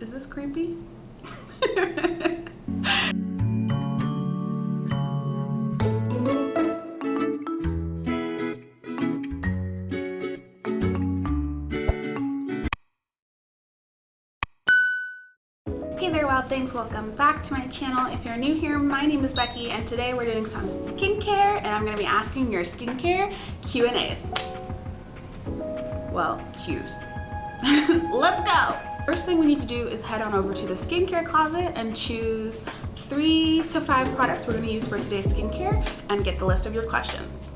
Is this creepy? Hey there, Wild Things. Welcome back to my channel. If you're new here, my name is Becky, and today we're doing some skincare, and I'm going to be asking your skincare Q&As. Well, Q's. Let's go! First thing we need to do is head on over to the skincare closet and choose 3 to 5 products we're going to use for today's skincare and get the list of your questions.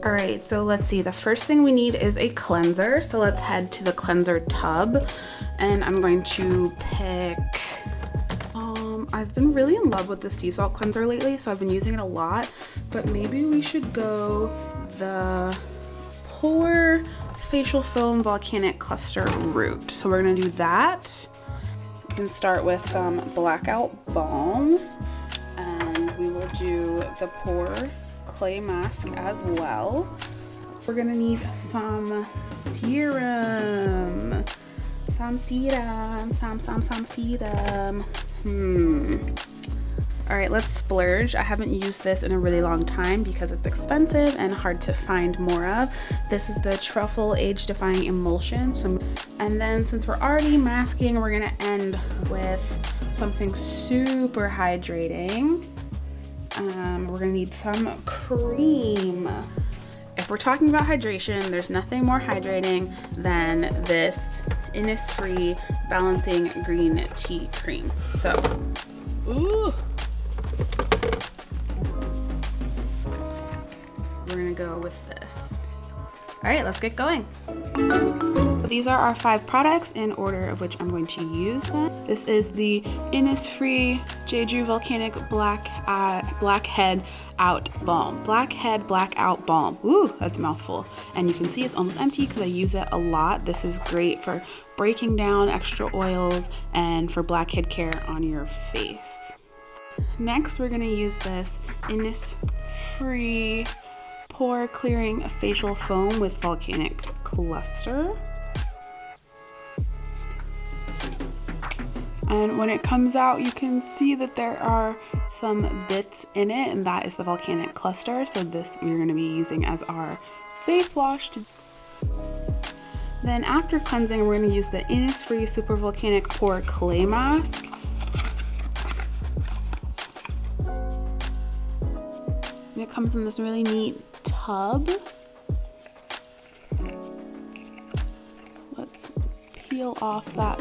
Alright, so let's see. The first thing we need is a cleanser. So let's head to the cleanser tub, and I'm going to pick, I've been really in love with the sea salt cleanser lately, so I've been using it a lot, but maybe we should go the Pore Facial Foam Volcanic Cluster Root. So we're gonna do that. We can start with some Blackout Balm, and we will do the Pore Clay Mask as well. So we're gonna need some serum. Some serum. All right, let's splurge. I haven't used this in a really long time because it's expensive and hard to find more of. This is the Truffle Age Defying Emulsion. And then since we're already masking, we're gonna end with something super hydrating. We're gonna need some cream. If we're talking about hydration, there's nothing more hydrating than this Innisfree Balancing Green Tea Cream. So, ooh. We're gonna go with this. All right, let's get going. These are our 5 products in order of which I'm going to use them. This is the Innisfree Jeju Volcanic Blackhead Out Balm. Blackhead Blackout Balm. Ooh, that's a mouthful. And you can see it's almost empty because I use it a lot. This is great for breaking down extra oils and for blackhead care on your face. Next, we're gonna use this Innisfree Pore Clearing Facial Foam with Volcanic Cluster. And when it comes out, you can see that there are some bits in it, and that is the volcanic cluster. So this we're going to be using as our face wash. Then after cleansing, we're going to use the Innisfree Super Volcanic Pore Clay Mask. And it comes in this really neat tub. Let's peel off that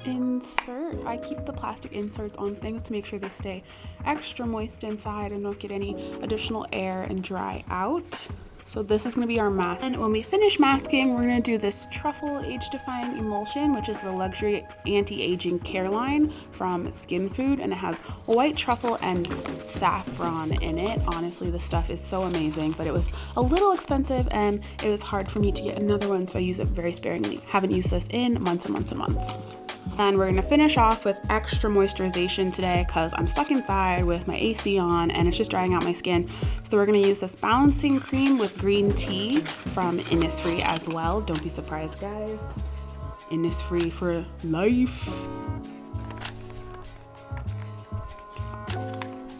insert. I keep the plastic inserts on things to make sure they stay extra moist inside and don't get any additional air and dry out. So this is going to be our mask. And when we finish masking, we're going to do this Truffle Age Defying Emulsion, which is the luxury anti-aging care line from Skin Food, and it has white truffle and saffron in it. Honestly, this stuff is so amazing, but it was a little expensive and it was hard for me to get another one, so I use it very sparingly. Haven't used this in months and months and months. And we're gonna finish off with extra moisturization today because I'm stuck inside with my AC on and it's just drying out my skin. So we're gonna use this balancing cream with green tea from Innisfree as well. Don't be surprised, guys. Innisfree for life.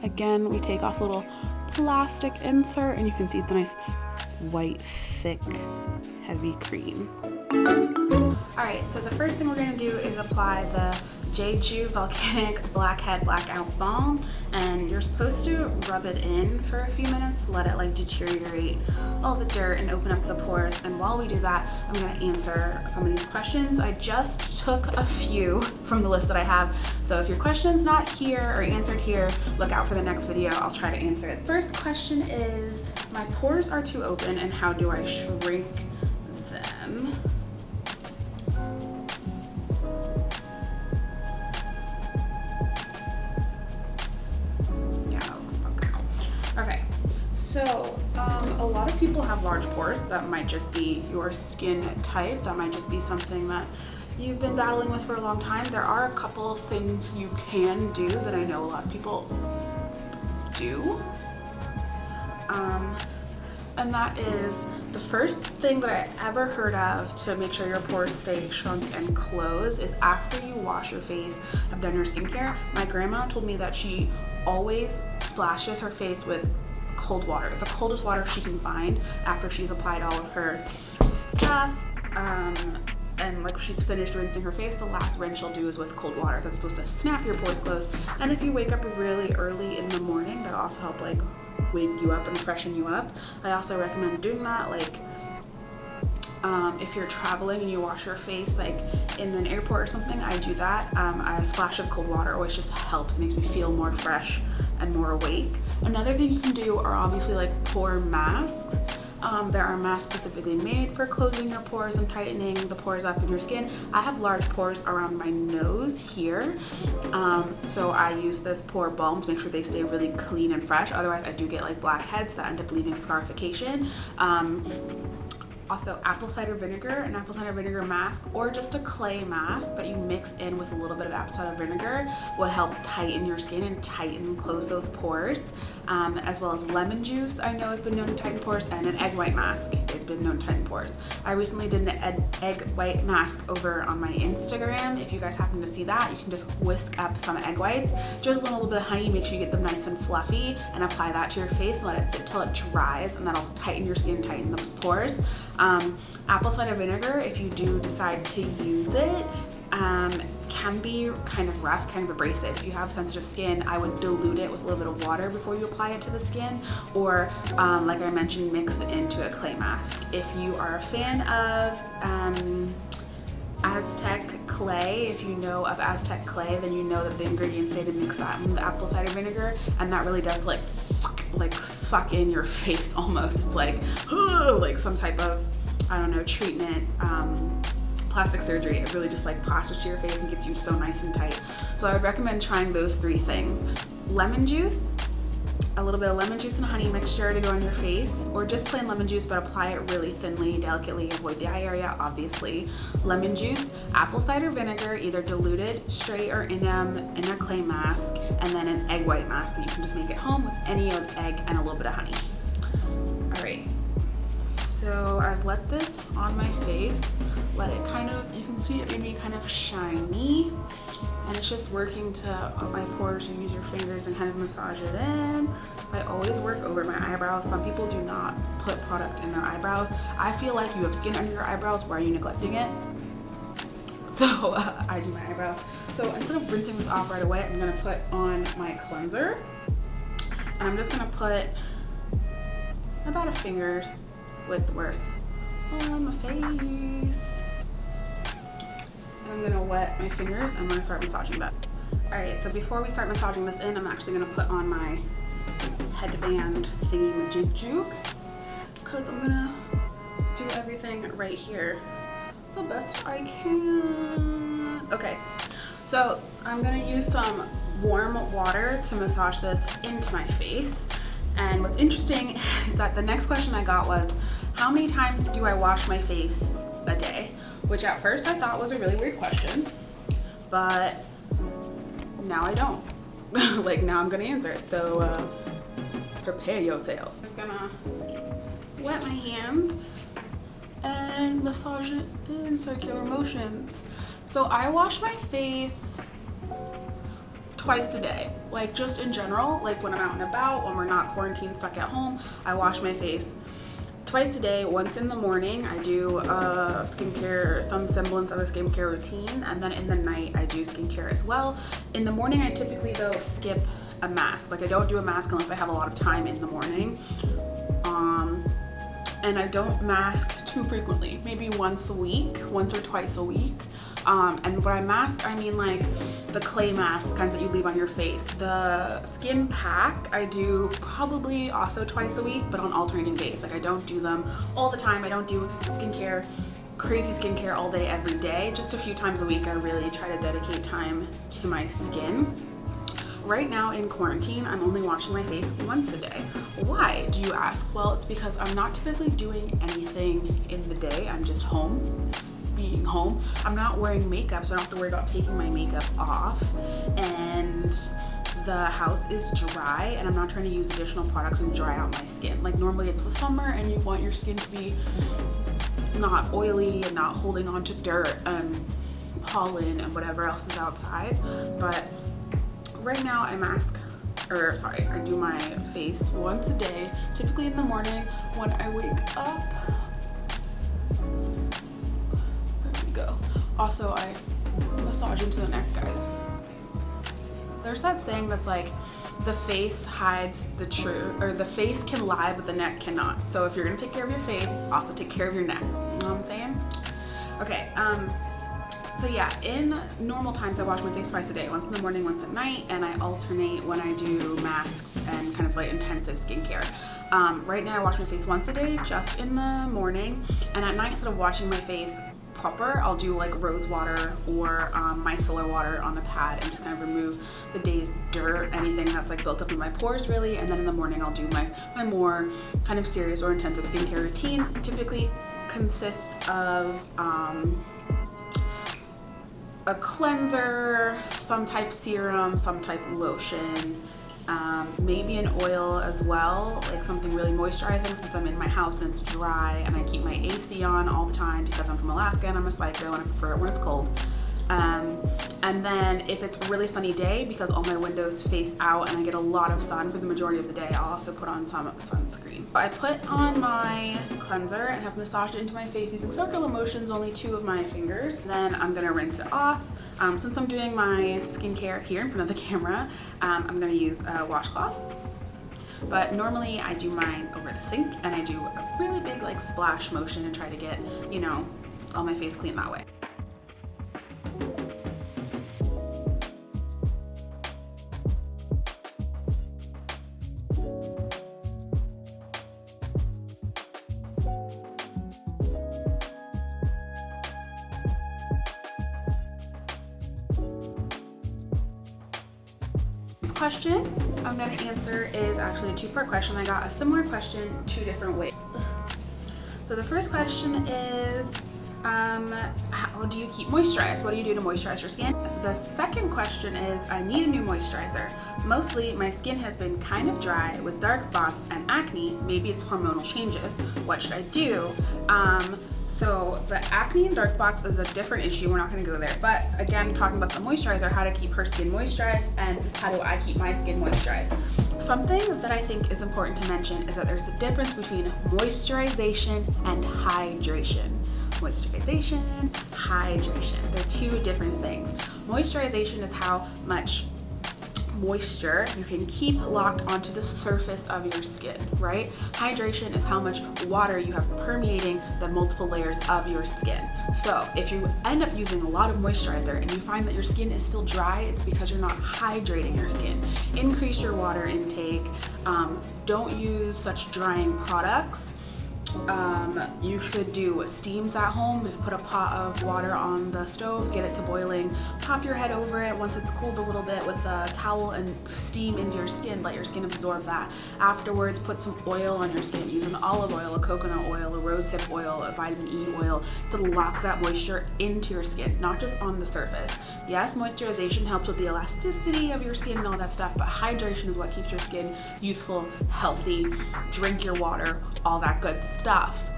Again, we take off a little plastic insert and you can see it's a nice white, thick, heavy cream. Alright, so the first thing we're going to do is apply the Jeju Volcanic Blackhead Blackout Balm, and you're supposed to rub it in for a few minutes, let it like deteriorate all the dirt and open up the pores. And while we do that, I'm going to answer some of these questions. I just took a few from the list that I have, so if your question's not here or answered here, look out for the next video. I'll try to answer it. First question is, my pores are too open and how do I shrink them? Okay, so a lot of people have large pores. That might just be your skin type. That might just be something that you've been battling with for a long time. There are a couple of things you can do that I know a lot of people do. and that is the first thing that I ever heard of to make sure your pores stay shrunk and closed is after you wash your face, have done your skincare. My grandma told me that she always splashes her face with cold water, the coldest water she can find after she's applied all of her stuff. And like she's finished rinsing her face, the last rinse she'll do is with cold water. That's supposed to snap your pores closed. And if you wake up really early in the morning, that'll also help like wake you up and freshen you up. I also recommend doing that like if you're traveling and you wash your face like in an airport or something, I do that. A splash of cold water always just helps, makes me feel more fresh and more awake. Another thing you can do are obviously like pore masks. There are masks specifically made for closing your pores and tightening the pores up in your skin. I have large pores around my nose here, so I use this pore balm to make sure they stay really clean and fresh. Otherwise, I do get like blackheads that end up leaving scarification. Also, apple cider vinegar, an apple cider vinegar mask, or just a clay mask that you mix in with a little bit of apple cider vinegar will help tighten your skin and tighten and close those pores. As well as lemon juice, I know has been known to tighten pores, and an egg white mask has been known to tighten pores. I recently did an egg white mask over on my Instagram. If you guys happen to see that, you can just whisk up some egg whites, just a little bit of honey, make sure you get them nice and fluffy, and apply that to your face and let it sit till it dries, and that'll tighten your skin, tighten those pores. Apple cider vinegar, if you do decide to use it, can be kind of rough, kind of abrasive. If you have sensitive skin, I would dilute it with a little bit of water before you apply it to the skin, or like I mentioned, mix it into a clay mask. If you are a fan of Aztec clay, if you know of Aztec clay, then you know that the ingredients say to mix that with the apple cider vinegar, and that really does like suck in your face almost. It's like some type of, I don't know, treatment, plastic surgery. It really just like plasters to your face and gets you so nice and tight. So I would recommend trying those 3 things. Lemon juice, a little bit of lemon juice and honey mixture to go on your face, or just plain lemon juice but apply it really thinly, delicately, avoid the eye area obviously. Lemon juice, apple cider vinegar, either diluted straight or in a clay mask, and then an egg white mask that you can just make at home with any old egg and a little bit of honey. All right, so I've let this on my face, let it kind of, you can see it made me kind of shiny, and it's just working to my pores. You use your fingers and kind of massage it in. I always work over my eyebrows. Some people do not put product in their eyebrows. I feel like you have skin under your eyebrows. Why are you neglecting it? So I do my eyebrows. So instead of rinsing this off right away, I'm gonna put on my cleanser, and I'm just gonna put about a finger's width worth on my face. I'm gonna wet my fingers. I'm gonna start massaging that. All right, so before we start massaging this in, I'm actually gonna put on my headband thingy majig juke, because I'm gonna do everything right here the best I can. Okay, so I'm gonna use some warm water to massage this into my face. And what's interesting is that the next question I got was, how many times do I wash my face a day? Which at first I thought was a really weird question, but now I don't. Like now I'm gonna answer it, so prepare yourself. I'm just gonna wet my hands and massage it in circular motions. So I wash my face twice a day, like just in general, like when I'm out and about, when we're not quarantined, stuck at home, I wash my face twice a day. Once in the morning, I do skincare, some semblance of a skincare routine, and then in the night, I do skincare as well. In the morning, I typically though skip a mask. Like I don't do a mask unless I have a lot of time in the morning. And I don't mask too frequently, maybe once or twice a week. And when I mask, I mean like the clay mask, the kinds that you leave on your face. The skin pack, I do probably also twice a week, but on alternating days. Like I don't do them all the time. I don't do skincare, crazy skincare all day, every day. Just a few times a week, I really try to dedicate time to my skin. Right now in quarantine, I'm only washing my face once a day. Why, do you ask? Well, it's because I'm not typically doing anything in the day. I'm just home, being home. I'm not wearing makeup, so I don't have to worry about taking my makeup off. And the house is dry and I'm not trying to use additional products and dry out my skin. Like normally it's the summer and you want your skin to be not oily and not holding on to dirt and pollen and whatever else is outside. But right now I do my face once a day, typically in the morning when I wake up. There we go. Also, I massage into the neck, guys. There's that saying that's like, the face hides the truth, or the face can lie but the neck cannot. So if you're gonna take care of your face, also take care of your neck. You know what I'm saying? Okay, so yeah, in normal times I wash my face twice a day, once in the morning, once at night, and I alternate when I do masks and kind of like intensive skincare. Right now I wash my face once a day, just in the morning, and at night instead of washing my face proper, I'll do like rose water or micellar water on the pad and just kind of remove the day's dirt, anything that's like built up in my pores really, and then in the morning I'll do my more kind of serious or intensive skincare routine. Typically consists of a cleanser, some type serum, some type lotion, maybe an oil as well, like something really moisturizing since I'm in my house and it's dry and I keep my AC on all the time because I'm from Alaska and I'm a psycho and I prefer it when it's cold. And then if it's a really sunny day, because all my windows face out and I get a lot of sun for the majority of the day, I'll also put on some sunscreen. I put on my cleanser and have massaged it into my face using circular motions, only 2 of my fingers. Then I'm gonna rinse it off. Since I'm doing my skincare here in front of the camera, I'm gonna use a washcloth. But normally I do mine over the sink and I do a really big like splash motion and try to get, you know, all my face clean that way. Question I'm going to answer is actually a 2-part question. I got a similar question 2 different ways. So the first question is, how do you keep moisturized? What do you do to moisturize your skin? The second question is, I need a new moisturizer. Mostly my skin has been kind of dry with dark spots and acne. Maybe it's hormonal changes. What should I do? So the acne and dark spots is a different issue. We're not going to go there. But again, talking about the moisturizer, how to keep her skin moisturized and how do I keep my skin moisturized. Something that I think is important to mention is that there's a difference between moisturization and hydration. Moisturization, hydration. They're 2 different things. Moisturization is how much moisture you can keep locked onto the surface of your skin, right? Hydration is how much water you have permeating the multiple layers of your skin. So if you end up using a lot of moisturizer and you find that your skin is still dry, it's because you're not hydrating your skin. Increase your water intake. Don't use such drying products. You should do steams at home. Just put a pot of water on the stove, get it to boiling, pop your head over it once it's cooled a little bit with a towel and steam into your skin. Let your skin absorb that. Afterwards, put some oil on your skin. Use an olive oil, a coconut oil, a rosehip oil, a vitamin E oil to lock that moisture into your skin, not just on the surface. Yes, moisturization helps with the elasticity of your skin and all that stuff, but hydration is what keeps your skin youthful, healthy. Drink your water, all that good stuff.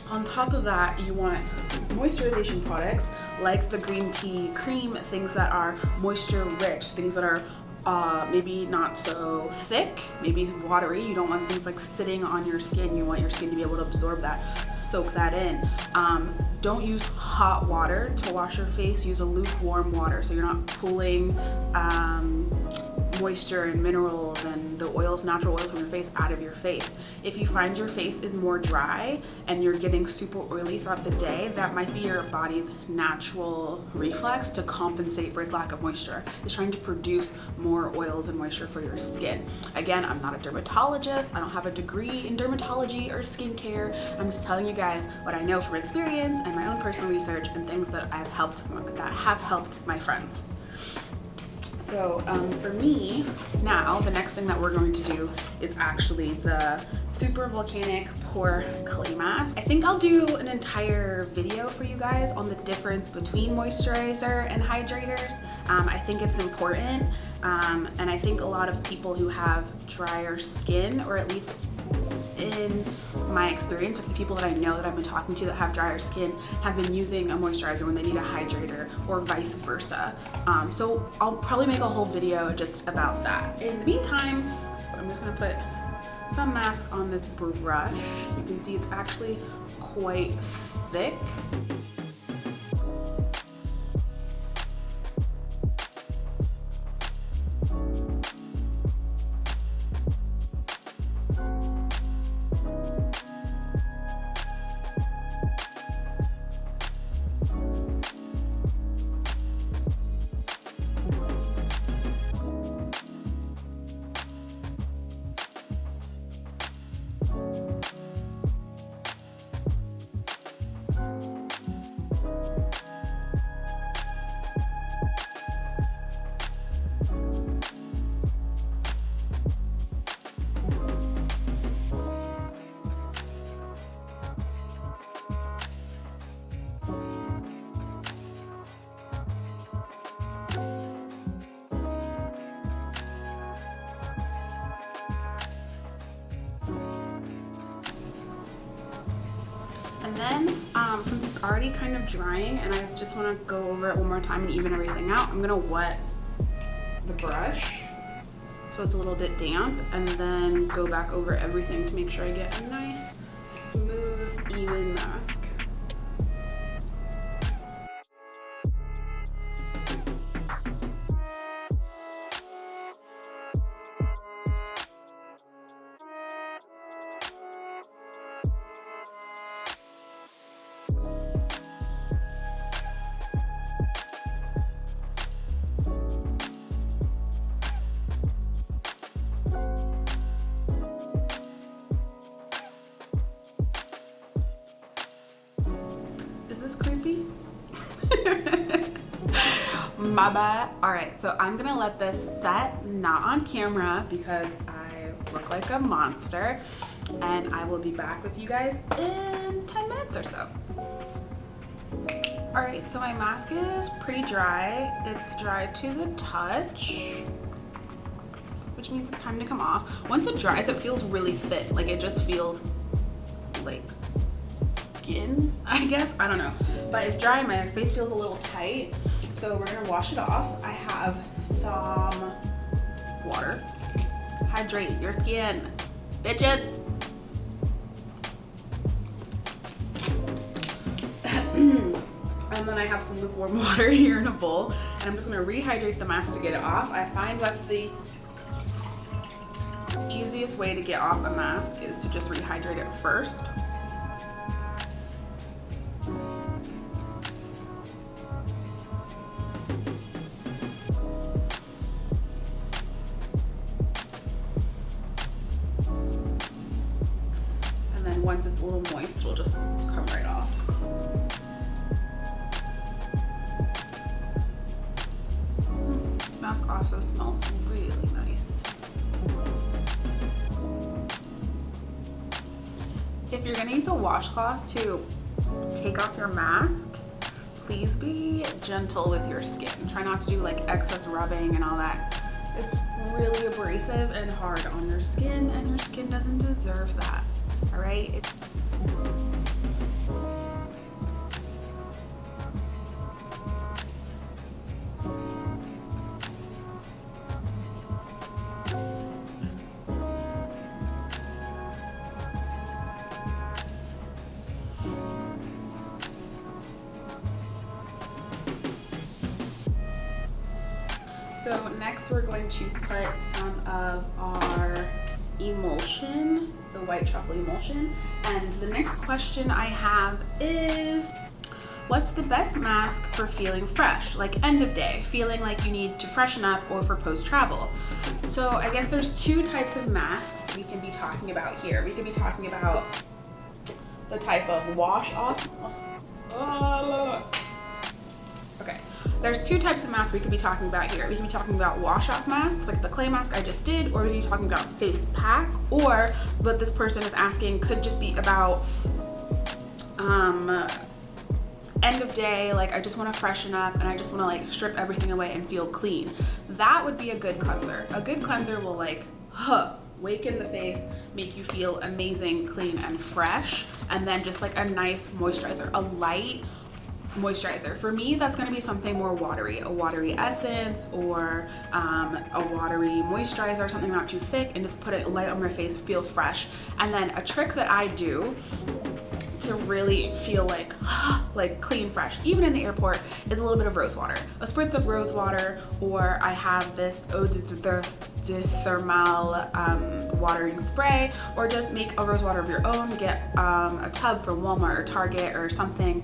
On top of that, you want moisturization products like the green tea cream, things that are moisture rich, things that are maybe not so thick, maybe watery. You don't want things like sitting on your skin. You want your skin to be able to absorb that, soak that in. Don't use hot water to wash your face. Use a lukewarm water so you're not pulling moisture and minerals and the oils, natural oils from your face out of your face. If you find your face is more dry and you're getting super oily throughout the day, that might be your body's natural reflex to compensate for its lack of moisture. It's trying to produce more oils and moisture for your skin. Again, I'm not a dermatologist. I don't have a degree in dermatology or skincare. I'm just telling you guys what I know from experience and my own personal research and things that have helped my friends. So for me, now the next thing that we're going to do is actually the super volcanic pore clay mask. I think I'll do an entire video for you guys on the difference between moisturizer and hydrators. I think it's important And I think a lot of people who have drier skin, or at least in my experience, like the people that I know that I've been talking to that have drier skin, have been using a moisturizer when they need a hydrator, or vice versa. So I'll probably make a whole video just about that. In the meantime, I'm just gonna put some mask on this brush. You can see it's actually quite thick. And then, since it's already kind of drying and I just want to go over it one more time and even everything out, I'm going to wet the brush so it's a little bit damp, and then go back over everything to make sure I get a nice, smooth, even mask. Creepy. My bad. All right, so I'm gonna let this set, not on camera because I look like a monster, and I will be back with you guys in 10 minutes or so. All right, so my mask is pretty dry. It's dry to the touch, which means it's time to come off. Once it dries, it feels really thin. Like it just feels like skin, I guess. I don't know, but it's dry and my face feels a little tight, so we're gonna wash it off. I have some water. Hydrate your skin, bitches. And then I have some lukewarm water here in a bowl, and I'm just gonna rehydrate the mask to get it off. I find that's the easiest way to get off a mask, is to just rehydrate it first. Once it's a little moist, we'll just come right off. This mask also smells really nice. If you're gonna use a washcloth to take off your mask, please be gentle with your skin. Try not to do like excess rubbing and all that. It's really abrasive and hard on your skin, and your skin doesn't deserve that. All right. So next we're going to put some of our emulsion, the white chocolate emulsion. And the next question I have is, what's the best mask for feeling fresh, like end of day, feeling like you need to freshen up, or for post-travel? So I guess there's two types of masks we can be talking about here. We can be talking about the type of wash off. Okay. There's two types of masks we could be talking about here. We could be talking about wash-off masks, like the clay mask I just did, or we could be talking about face pack, or what this person is asking could just be about end of day, like I just want to freshen up and I just want to like strip everything away and feel clean, that would be a good cleanser. A good cleanser will like waken the face, make you feel amazing, clean, and fresh. And then just like a nice moisturizer, a light moisturizer. For me, that's going to be something more watery, a watery essence or a watery moisturizer, something not too thick, and just put it light on my face, feel fresh. And then a trick that I do to really feel like clean, fresh, even in the airport, is a little bit of rose water. A spritz of rose water, or I have this eau de thermal watering spray, or just make a rose water of your own. Get a tub from Walmart or Target or something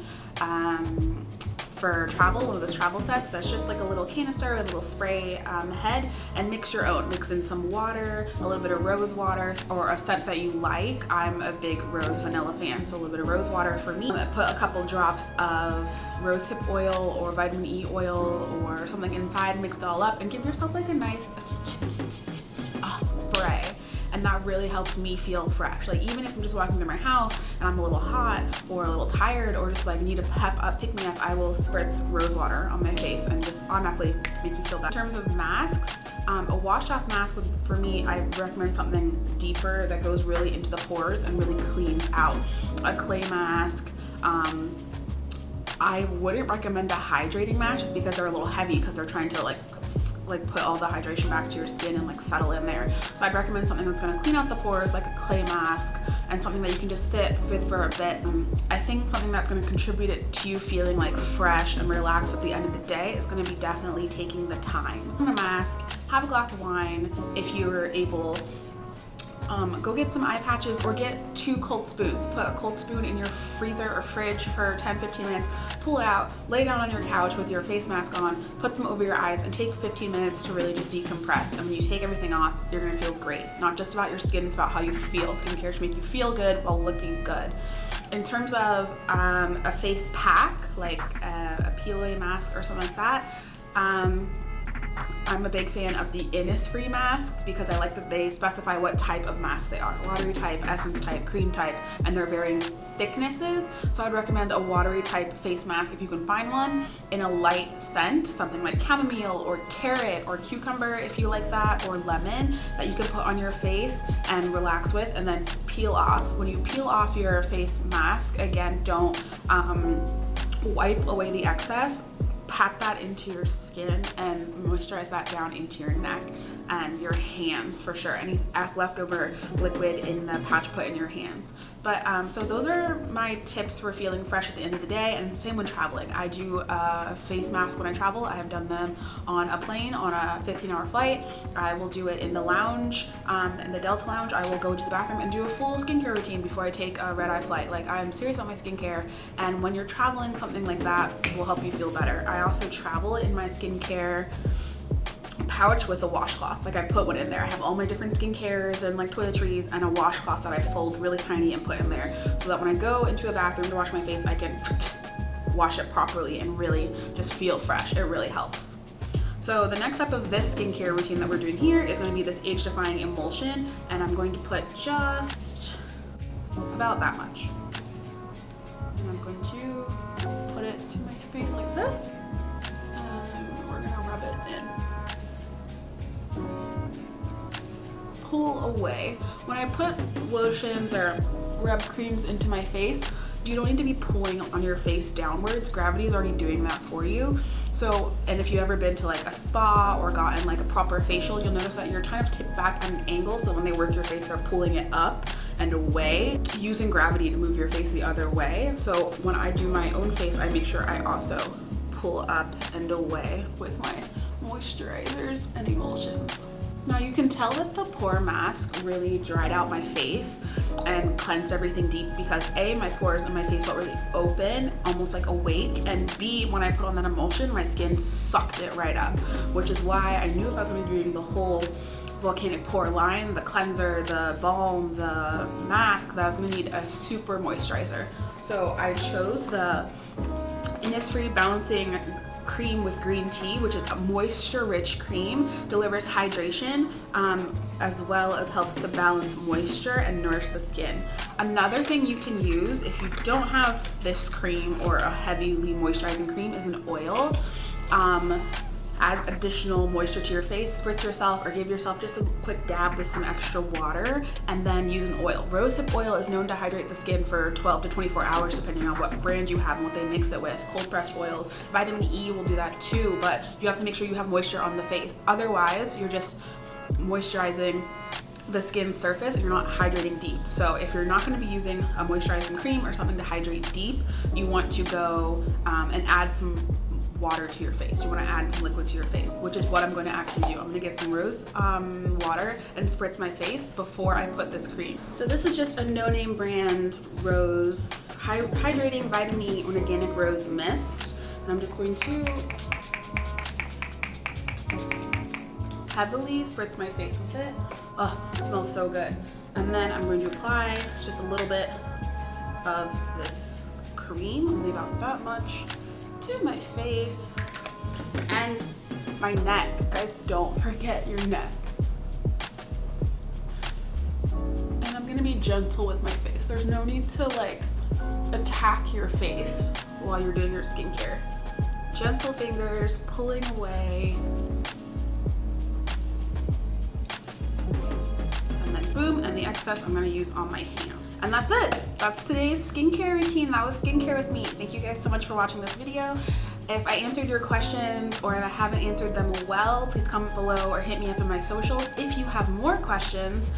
for travel, one of those travel sets that's just like a little canister, a little spray head, and mix your own. Mix in some water, a little bit of rose water, or a scent that you like. I'm a big rose vanilla fan, so a little bit of rose water for me. Put a couple drops of rosehip oil or vitamin E oil or something inside, mix it all up, and give yourself like a nice spray. And that really helps me feel fresh. Like even if I'm just walking through my house and I'm a little hot or a little tired or just like need a pick me up, I will spritz rose water on my face and just automatically makes me feel better. In terms of masks, a washed off mask would, for me, I recommend something deeper that goes really into the pores and really cleans out. A clay mask. I wouldn't recommend a hydrating mask just because they're a little heavy, because they're trying to like put all the hydration back to your skin and like settle in there. So I'd recommend something that's going to clean out the pores, like a clay mask, and something that you can just sit with for a bit. I think something that's going to contribute it to you feeling like fresh and relaxed at the end of the day is going to be definitely taking the time. On a mask, have a glass of wine if you're able. Go get some eye patches or get 2 cold spoons. Put a cold spoon in your freezer or fridge for 10-15 minutes, pull it out, lay down on your couch with your face mask on, put them over your eyes, and take 15 minutes to really just decompress. And when you take everything off, you're gonna feel great. Not just about your skin, it's about how you feel. Skincare should make you feel good while looking good. In terms of a face pack, like a peel-away mask or something like that, I'm a big fan of the Innisfree masks because I like that they specify what type of mask they are. Watery type, essence type, cream type, and they're varying thicknesses. So I'd recommend a watery type face mask if you can find one in a light scent, something like chamomile or carrot or cucumber if you like that, or lemon, that you can put on your face and relax with and then peel off. When you peel off your face mask, again, don't wipe away the excess. Pat that into your skin and moisturize that down into your neck and your hands for sure. Any leftover liquid in the patch, put in your hands. But so those are my tips for feeling fresh at the end of the day, and same when traveling. I do a face mask when I travel. I have done them on a plane, on a 15-hour flight. I will do it in the lounge, in the Delta lounge. I will go to the bathroom and do a full skincare routine before I take a red-eye flight. Like, I'm serious about my skincare, and when you're traveling, something like that will help you feel better. I also travel in my skincare pouch with a washcloth. Like, I put one in there. I have all my different skincares and like toiletries and a washcloth that I fold really tiny and put in there, so that when I go into a bathroom to wash my face, I can wash it properly and really just feel fresh. It really helps. So the next step of this skincare routine that we're doing here is going to be this age-defying emulsion, and I'm going to put just about that much. And I'm going to put it to my face like this, and we're going to rub it in. Pull away. When I put lotions or rub creams into my face, you don't need to be pulling on your face downwards. Gravity is already doing that for you. So, and if you've ever been to like a spa or gotten like a proper facial, you'll notice that you're kind of tipped back at an angle. So when they work your face, they're pulling it up and away, using gravity to move your face the other way. So when I do my own face, I make sure I also pull up and away with my moisturizers and emulsions. Now you can tell that the pore mask really dried out my face and cleansed everything deep, because A, my pores and my face felt really open, almost like awake, and B, when I put on that emulsion, my skin sucked it right up, which is why I knew if I was going to be doing the whole volcanic pore line, the cleanser, the balm, the mask, that I was going to need a super moisturizer. So I chose the Innisfree Balancing cream with green tea, which is a moisture-rich cream, delivers hydration, as well as helps to balance moisture and nourish the skin. Another thing you can use if you don't have this cream or a heavily moisturizing cream is an oil. Add additional moisture to your face, spritz yourself or give yourself just a quick dab with some extra water, and then use an oil. Rosehip oil is known to hydrate the skin for 12 to 24 hours depending on what brand you have and what they mix it with. Cold pressed oils, vitamin E will do that too, but you have to make sure you have moisture on the face. Otherwise, you're just moisturizing the skin surface and you're not hydrating deep. So if you're not going to be using a moisturizing cream or something to hydrate deep, you want to go and add some water to your face. You want to add some liquid to your face, which is what I'm going to actually do. I'm going to get some rose water and spritz my face before I put this cream. So this is just a no-name brand rose hydrating vitamin E organic rose mist, and I'm just going to heavily spritz my face with it. Oh, it smells so good. And then I'm going to apply just a little bit of this cream, only about that much, to my face and my neck. Guys, don't forget your neck. And I'm gonna be gentle with my face. There's no need to like attack your face while you're doing your skincare. Gentle fingers pulling away. And then boom, and the excess I'm gonna use on my hand. And that's it. That's today's skincare routine. That was skincare with me. Thank you guys so much for watching this video. If I answered your questions or if I haven't answered them well, please comment below or hit me up in my socials. If you have more questions,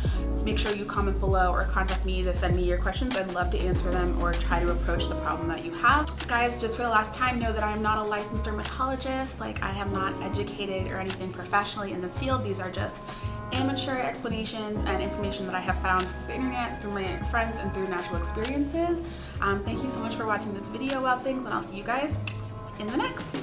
make sure you comment below or contact me to send me your questions. I'd love to answer them or try to approach the problem that you have. Guys, just for the last time, know that I'm not a licensed dermatologist. Like, I have not educated or anything professionally in this field. These are just amateur explanations and information that I have found through the internet, through my friends, and through natural experiences. Thank you so much for watching this video about things, and I'll see you guys in the next.